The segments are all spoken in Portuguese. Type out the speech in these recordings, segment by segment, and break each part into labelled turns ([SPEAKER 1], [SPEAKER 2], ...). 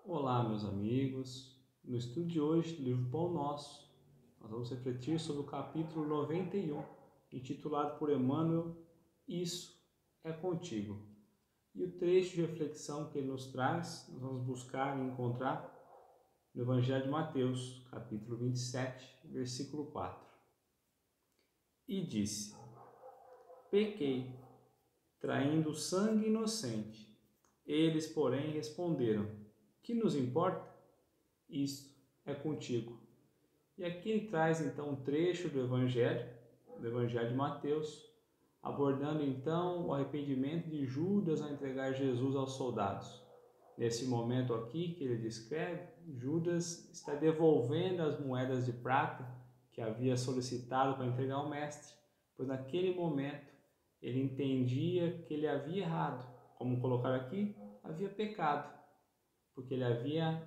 [SPEAKER 1] Olá, meus amigos. No estudo de hoje do livro Pão Nosso, nós vamos refletir sobre o capítulo 91, intitulado por Emmanuel, Isso é Contigo. E o trecho de reflexão que ele nos traz, nós vamos buscar e encontrar no Evangelho de Mateus, capítulo 27, versículo 4. E disse: Pequei, traindo sangue inocente. Eles, porém, responderam: Que nos importa? Isto é contigo. E aqui ele traz então um trecho do Evangelho de Mateus, abordando então o arrependimento de Judas ao entregar Jesus aos soldados. Nesse momento aqui que ele descreve, Judas está devolvendo as moedas de prata que havia solicitado para entregar ao mestre, pois naquele momento ele entendia que ele havia errado, como colocar aqui, havia pecado, porque ele havia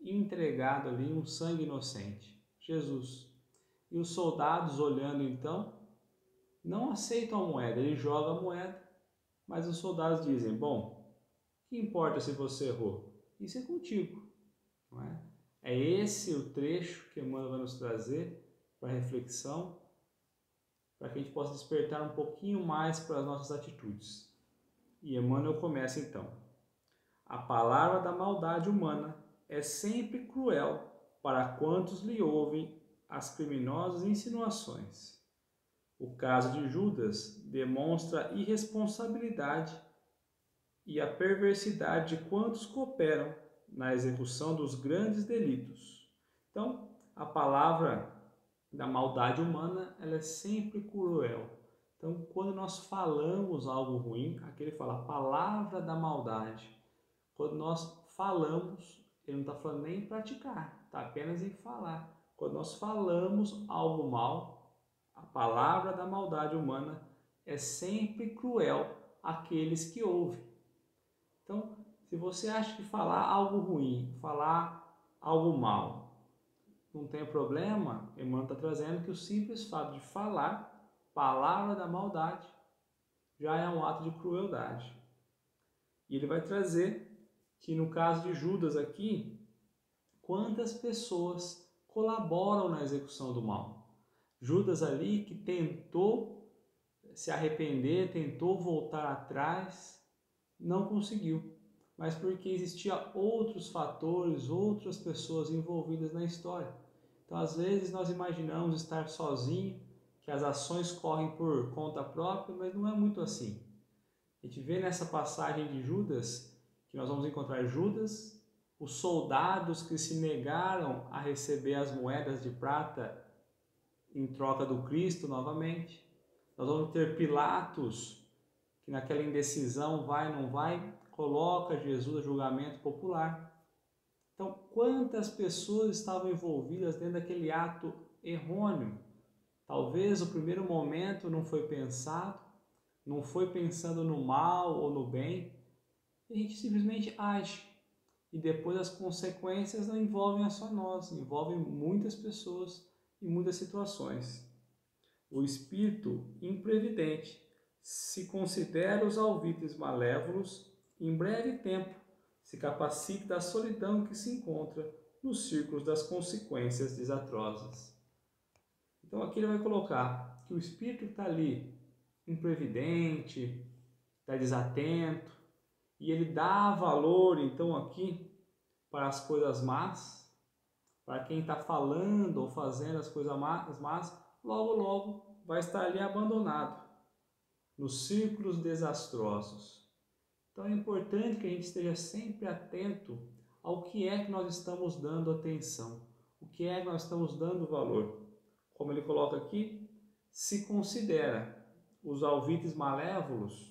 [SPEAKER 1] entregado ali um sangue inocente, Jesus. E os soldados, olhando então, não aceitam a moeda, ele joga a moeda, mas os soldados dizem: Bom, o que importa se você errou? Isso é contigo, não é? É esse o trecho que Emmanuel vai nos trazer para reflexão, para que a gente possa despertar um pouquinho mais para as nossas atitudes. E Emmanuel começa então: A palavra da maldade humana é sempre cruel para quantos lhe ouvem as criminosas insinuações. O caso de Judas demonstra a irresponsabilidade e a perversidade de quantos cooperam na execução dos grandes delitos. Então, a palavra da maldade humana, ela é sempre cruel. Então, quando nós falamos algo ruim, aqui ele fala a palavra da maldade. Quando nós falamos, ele não está falando nem em praticar, está apenas em falar. Quando nós falamos algo mal, a palavra da maldade humana é sempre cruel àqueles que ouvem. Então, se você acha que falar algo ruim, falar algo mal, não tem problema, Emmanuel está trazendo que o simples fato de falar, palavra da maldade, já é um ato de crueldade. E ele vai trazer que no caso de Judas aqui, quantas pessoas colaboram na execução do mal. Judas ali que tentou se arrepender, tentou voltar atrás, não conseguiu. Mas porque existia outros fatores, outras pessoas envolvidas na história. Então, às vezes, nós imaginamos estar sozinho, que as ações correm por conta própria, mas não é muito assim. A gente vê nessa passagem de Judas, que nós vamos encontrar Judas, os soldados que se negaram a receber as moedas de prata em troca do Cristo novamente. Nós vamos ter Pilatos, que naquela indecisão vai, não vai, coloca Jesus a julgamento popular. Então, quantas pessoas estavam envolvidas dentro daquele ato errôneo? Talvez o primeiro momento não foi pensado, não foi pensando no mal ou no bem, e a gente simplesmente age. E depois as consequências não envolvem só nós, envolvem muitas pessoas e muitas situações. O espírito imprevidente se considera os alvitres malévolos, em breve tempo se capacita da solidão que se encontra nos círculos das consequências desastrosas. Então aqui ele vai colocar que o espírito que está ali imprevidente, está desatento, e ele dá valor então aqui para as coisas más, para quem está falando ou fazendo as coisas más, logo vai estar ali abandonado nos círculos desastrosos. Então é importante que a gente esteja sempre atento ao que é que nós estamos dando atenção, o que é que nós estamos dando valor. Como ele coloca aqui, se considera os alvitres malévolos.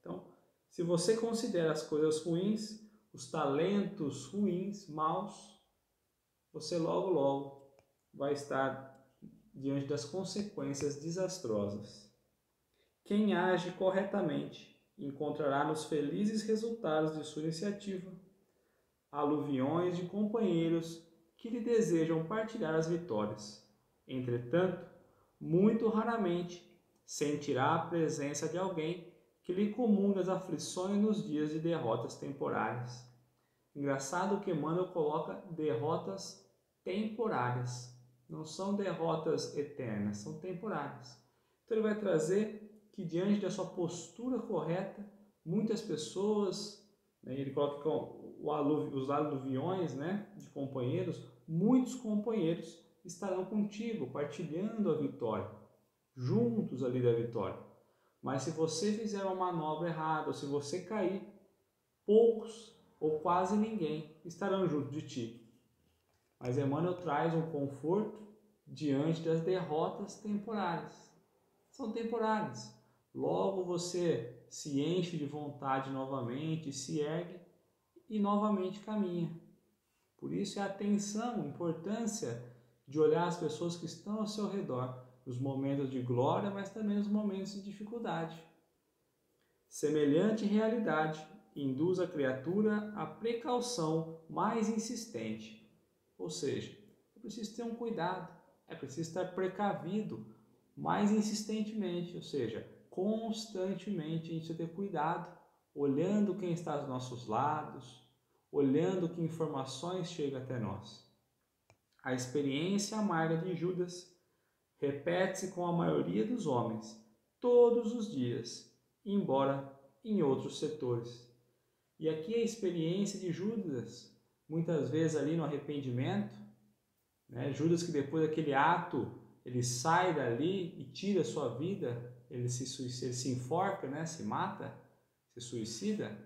[SPEAKER 1] Então, se você considera as coisas ruins, os talentos ruins, maus, você logo vai estar diante das consequências desastrosas. Quem age corretamente encontrará nos felizes resultados de sua iniciativa aluviões de companheiros que lhe desejam partilhar as vitórias. Entretanto, muito raramente sentirá a presença de alguém que lhe comunga as aflições nos dias de derrotas temporárias. Engraçado que Emmanuel coloca derrotas temporárias. Não são derrotas eternas, são temporárias. Então ele vai trazer que diante da sua postura correta, muitas pessoas, né, ele coloca os aluviões, né, de companheiros, muitos companheiros estarão contigo, partilhando a vitória, juntos ali da vitória. Mas se você fizer uma manobra errada, ou se você cair, poucos ou quase ninguém estarão junto de ti. Mas Emmanuel traz um conforto diante das derrotas temporárias. São temporárias. Logo você se enche de vontade novamente, se ergue e novamente caminha. Por isso é a atenção, a importância de olhar as pessoas que estão ao seu redor, nos momentos de glória, mas também nos momentos de dificuldade. Semelhante realidade induz a criatura à precaução mais insistente. Ou seja, é preciso ter um cuidado, é preciso estar precavido mais insistentemente, ou seja, constantemente a gente precisa ter cuidado, olhando quem está aos nossos lados, olhando que informações chegam até nós. A experiência amarga de Judas repete-se com a maioria dos homens, todos os dias, embora em outros setores. E aqui a experiência de Judas, muitas vezes ali no arrependimento, né? Judas que depois daquele ato, ele sai dali e tira a sua vida, ele se enforca, né? Se mata, se suicida.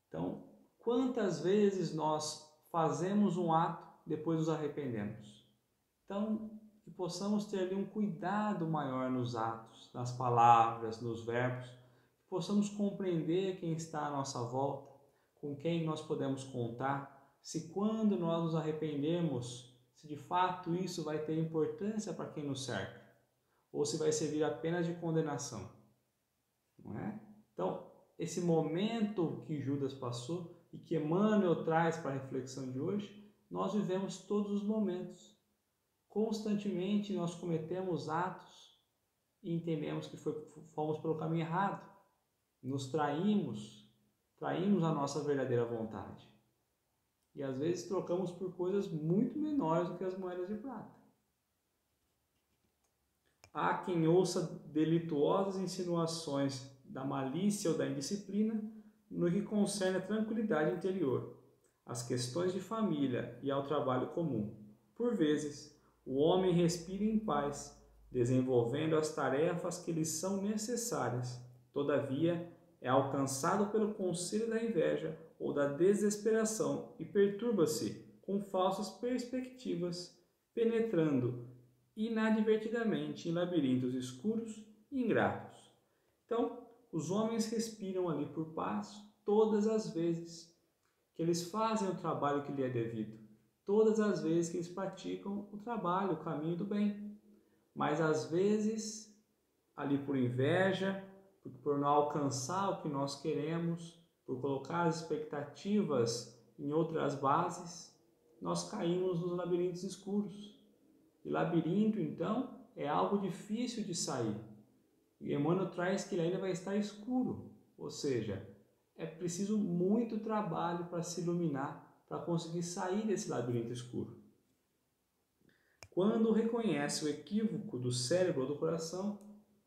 [SPEAKER 1] Então, quantas vezes nós fazemos um ato, depois nos arrependemos? Então, que possamos ter ali um cuidado maior nos atos, nas palavras, nos verbos, que possamos compreender quem está à nossa volta, com quem nós podemos contar, se quando nós nos arrependemos, se de fato isso vai ter importância para quem nos cerca, ou se vai servir apenas de condenação, não é? Então, esse momento que Judas passou e que Emmanuel traz para a reflexão de hoje, nós vivemos todos os momentos. Constantemente nós cometemos atos e entendemos que fomos pelo caminho errado, nos traímos a nossa verdadeira vontade. E às vezes trocamos por coisas muito menores do que as moedas de prata. Há quem ouça delituosas insinuações da malícia ou da indisciplina no que concerne a tranquilidade interior, às questões de família e ao trabalho comum. Por vezes, o homem respira em paz, desenvolvendo as tarefas que lhe são necessárias. Todavia, é alcançado pelo conselho da inveja ou da desesperação e perturba-se com falsas perspectivas, penetrando inadvertidamente em labirintos escuros e ingratos. Então, os homens respiram ali por paz todas as vezes que eles fazem o trabalho que lhe é devido, todas as vezes que eles praticam o trabalho, o caminho do bem. Mas às vezes, ali por inveja, por não alcançar o que nós queremos, por colocar as expectativas em outras bases, nós caímos nos labirintos escuros. E labirinto, então, é algo difícil de sair. E Emmanuel traz que ele ainda vai estar escuro, ou seja, é preciso muito trabalho para se iluminar, para conseguir sair desse labirinto escuro. Quando reconhece o equívoco do cérebro ou do coração,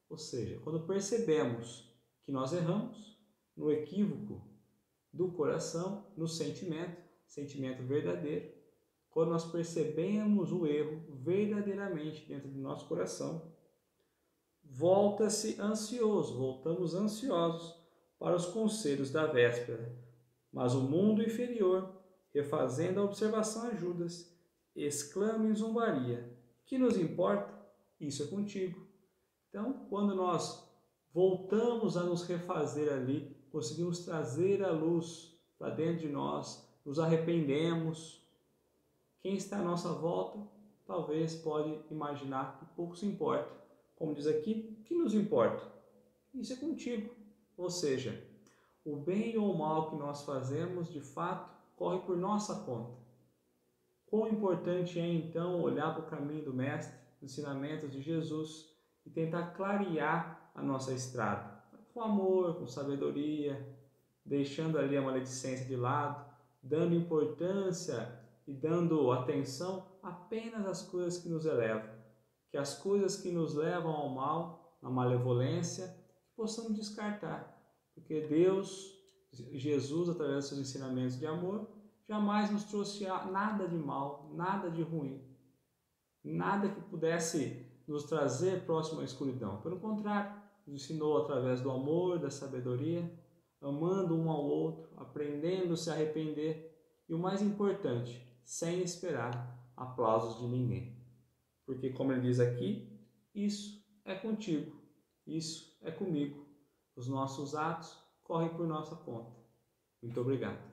[SPEAKER 1] ou seja, quando percebemos que nós erramos no equívoco do coração, no sentimento verdadeiro, quando nós percebemos o erro verdadeiramente dentro do nosso coração, voltamos ansiosos para os conselhos da véspera, mas o mundo inferior, refazendo a observação a Judas, exclama em zombaria: que nos importa? Isso é contigo. Então, quando nós voltamos a nos refazer ali, conseguimos trazer a luz para dentro de nós, nos arrependemos, quem está à nossa volta talvez pode imaginar que pouco se importa. Como diz aqui, que nos importa? Isso é contigo. Ou seja, o bem ou o mal que nós fazemos, de fato, corre por nossa conta. Quão importante é, então, olhar para o caminho do Mestre, os ensinamentos de Jesus e tentar clarear a nossa estrada. Com amor, com sabedoria, deixando ali a maledicência de lado, dando importância e dando atenção apenas às coisas que nos elevam, que as coisas que nos levam ao mal, à malevolência, que possamos descartar, porque Deus, Jesus, através dos seus ensinamentos de amor, jamais nos trouxe nada de mal, nada de ruim, nada que pudesse nos trazer próximo à escuridão. Pelo contrário, nos ensinou através do amor, da sabedoria, amando um ao outro, aprendendo a se arrepender e o mais importante, sem esperar aplausos de ninguém. Porque, como ele diz aqui, isso é contigo, isso é comigo. Os nossos atos correm por nossa conta. Muito obrigado.